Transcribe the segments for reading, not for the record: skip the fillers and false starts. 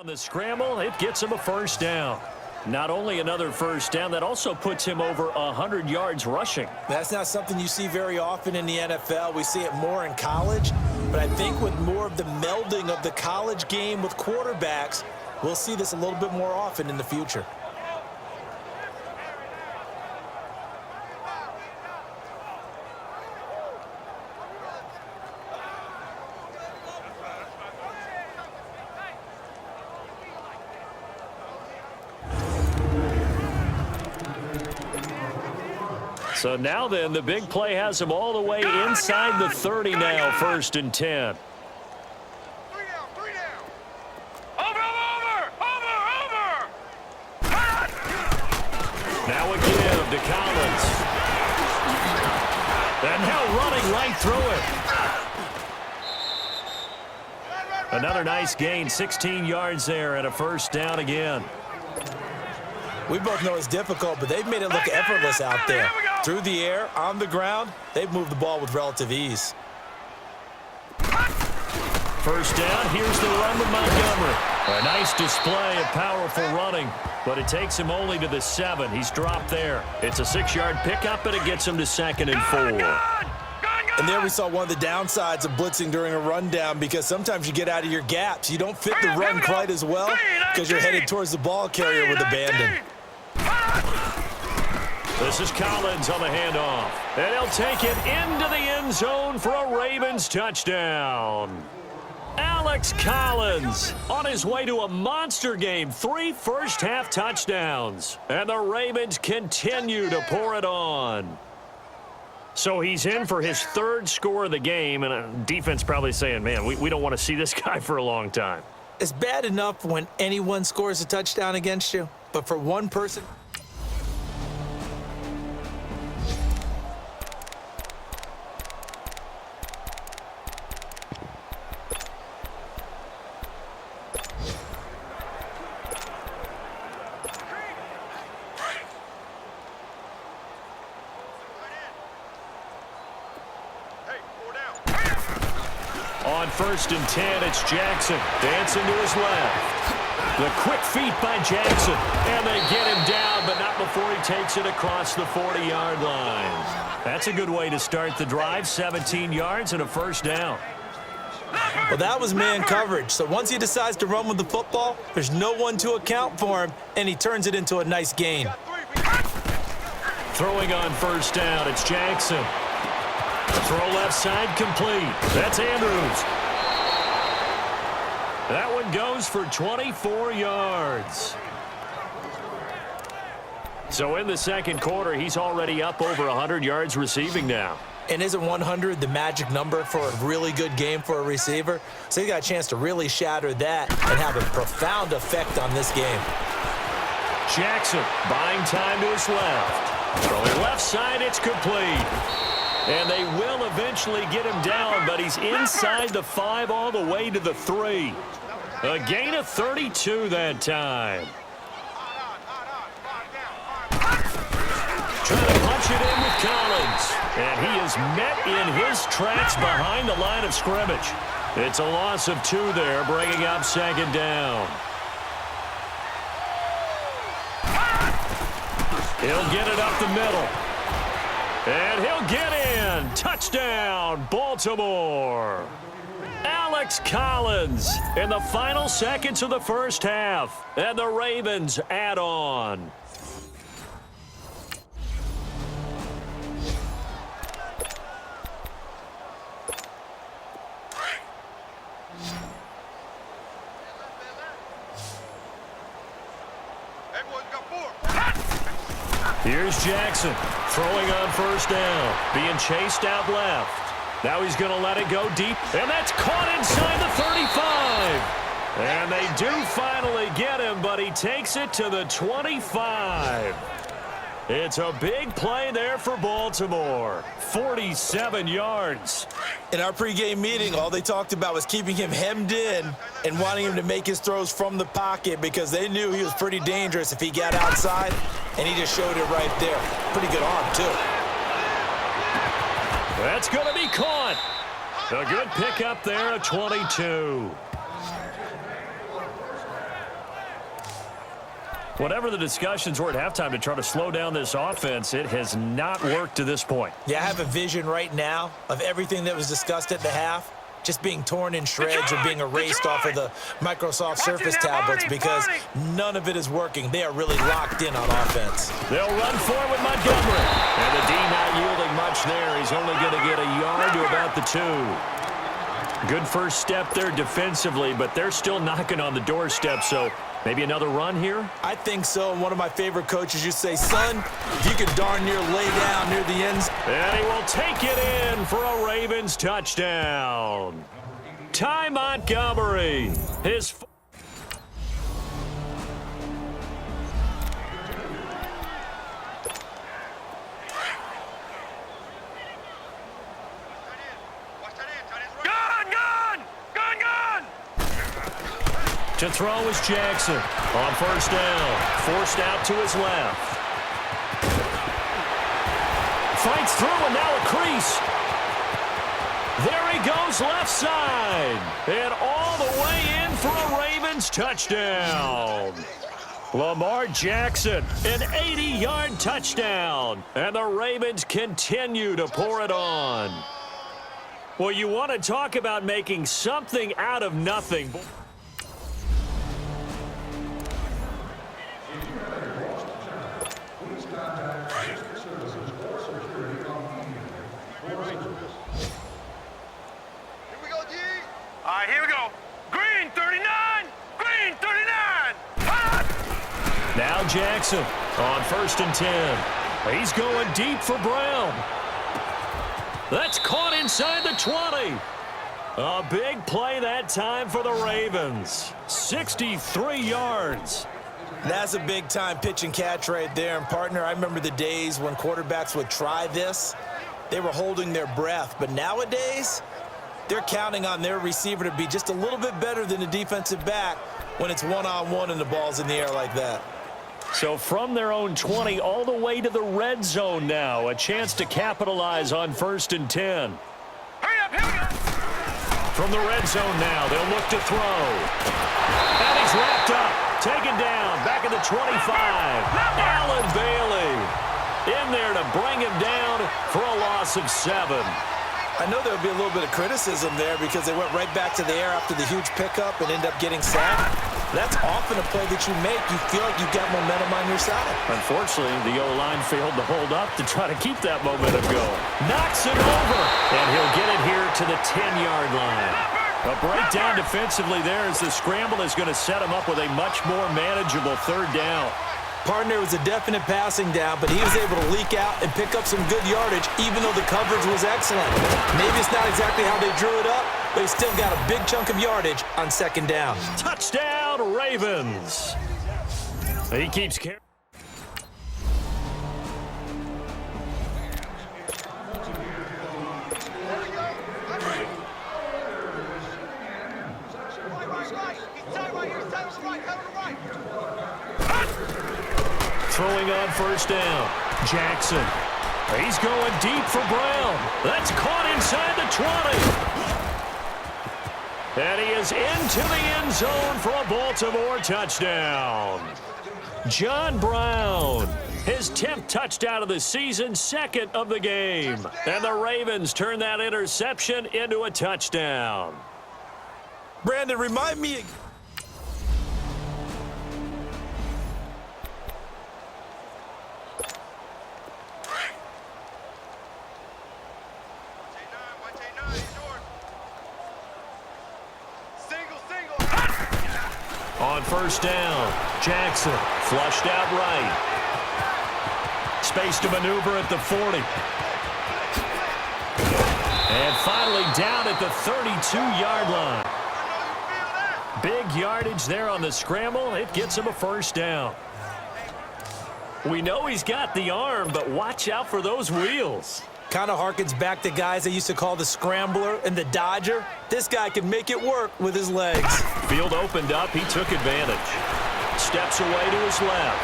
On the scramble, it gets him a first down. Not only another first down, that also puts him over 100 yards rushing. That's not something you see very often in the NFL. We see it more in college. But I think with more of the melding of the college game with quarterbacks, we'll see this a little bit more often in the future. So now then, the big play has him all the way inside the 30 now, 1st and 10. Now a give to Collins. And now running right through it. Another nice gain, 16 yards there and a first down again. We both know it's difficult, but they've made it look effortless out there. Through the air, on the ground, they've moved the ball with relative ease. First down, here's the run with Montgomery. A nice display of powerful running, but it takes him only to the 7. He's dropped there. It's a 6-yard pickup, and it gets him to 2nd and 4. And there we saw one of the downsides of blitzing during a rundown, because sometimes you get out of your gaps. You don't fit the run quite as well because you're headed towards the ball carrier with abandon. This is Collins on the handoff. And he'll take it into the end zone for a Ravens touchdown. Alex Collins on his way to a monster game. 3 first-half touchdowns. And the Ravens continue to pour it on. So he's in for his 3rd score of the game, and defense probably saying, man, we don't want to see this guy for a long time. It's bad enough when anyone scores a touchdown against you, but for one person... On 1st and 10, it's Jackson dancing to his left. The quick feet by Jackson, and they get him down, but not before he takes it across the 40-yard line. That's a good way to start the drive, 17 yards and a first down. Well, that was man coverage, so once he decides to run with the football, there's no one to account for him, and he turns it into a nice gain. Throwing on first down, it's Jackson. Throw left side complete. That's Andrews. That one goes for 24 yards. So in the 2nd quarter, he's already up over 100 yards receiving now. And isn't 100 the magic number for a really good game for a receiver? So he got a chance to really shatter that and have a profound effect on this game. Jackson buying time to his left. Throwing left side, it's complete. And they will eventually get him down, but he's inside the 5 all the way to the 3. A gain of 32 that time. Trying to punch it in with Collins. And he is met in his tracks behind the line of scrimmage. It's a loss of 2 there, bringing up 2nd down. He'll get it up the middle. And he'll get in. Touchdown, Baltimore. Alex Collins in the final seconds of the first half. And the Ravens add on. Here's Jackson throwing on first down, being chased out left. Now he's going to let it go deep, and that's caught inside the 35. And they do finally get him, but he takes it to the 25. It's a big play there for Baltimore. 47 yards. In our pregame meeting, all they talked about was keeping him hemmed in and wanting him to make his throws from the pocket because they knew he was pretty dangerous if he got outside, and he just showed it right there. Pretty good arm, too. That's going to be caught. A good pickup there at 22. Whatever the discussions were at halftime to try to slow down this offense, it has not worked to this point. Yeah, I have a vision right now of everything that was discussed at the half just being torn in shreds or being erased off of the Microsoft Surface tablets because none of it is working. They are really locked in on offense. They'll run forward Montgomery. And the D not yielding much there. He's only going to get a yard to about the 2. Good first step there defensively, but they're still knocking on the doorstep, so maybe another run here? I think so. And one of my favorite coaches used to say, son, if you could darn near lay down near the end zone. And he will take it in for a Ravens touchdown. Ty Montgomery. His to throw is Jackson. On first down. Forced out to his left. Fights through and now a crease. There he goes left side. And all the way in for a Ravens touchdown. Lamar Jackson, an 80-yard touchdown. And the Ravens continue to pour it on. Well, you want to talk about making something out of nothing. All right, here we go. Green 39! Green 39! Hot! Now Jackson on first and 10. He's going deep for Brown. That's caught inside the 20. A big play that time for the Ravens. 63 yards. That's a big-time pitch and catch right there. And, partner, I remember the days when quarterbacks would try this. They were holding their breath. But nowadays, they're counting on their receiver to be just a little bit better than the defensive back when it's one-on-one and the ball's in the air like that. So from their own 20 all the way to the red zone now. A chance to capitalize on first and 10. Hurry up, here we go! From the red zone now, they'll look to throw. And he's wrapped up. Taken down, back at the 25. Allen Bailey in there to bring him down for a loss of 7. I know there would be a little bit of criticism there because they went right back to the air after the huge pickup and end up getting sacked. That's often a play that you make. You feel like you've got momentum on your side. Unfortunately, the O-line failed to hold up to try to keep that momentum going. Knocks it over, and he'll get it here to the 10-yard line. A breakdown defensively there as the scramble is going to set him up with a much more manageable third down. Partner, was a definite passing down, but he was able to leak out and pick up some good yardage, even though the coverage was excellent. Maybe it's not exactly how they drew it up, but he still got a big chunk of yardage on second down. Touchdown, Ravens. He keeps carrying. Throwing on first down. Jackson. He's going deep for Brown. That's caught inside the 20. And he is into the end zone for a Baltimore touchdown. John Brown, his 10th touchdown of the season, 2nd of the game. And the Ravens turn that interception into a touchdown. Brandon, remind me. On first down, Jackson flushed out right. Space to maneuver at the 40. And finally down at the 32-yard line. Big yardage there on the scramble. It gets him a first down. We know he's got the arm, but watch out for those wheels. Kind of harkens back to guys they used to call the scrambler and the dodger. This guy can make it work with his legs. Field opened up. He took advantage. Steps away to his left.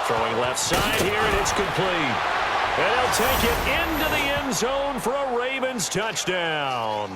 Throwing left side here, and it's complete. And he'll take it into the end zone for a Ravens touchdown.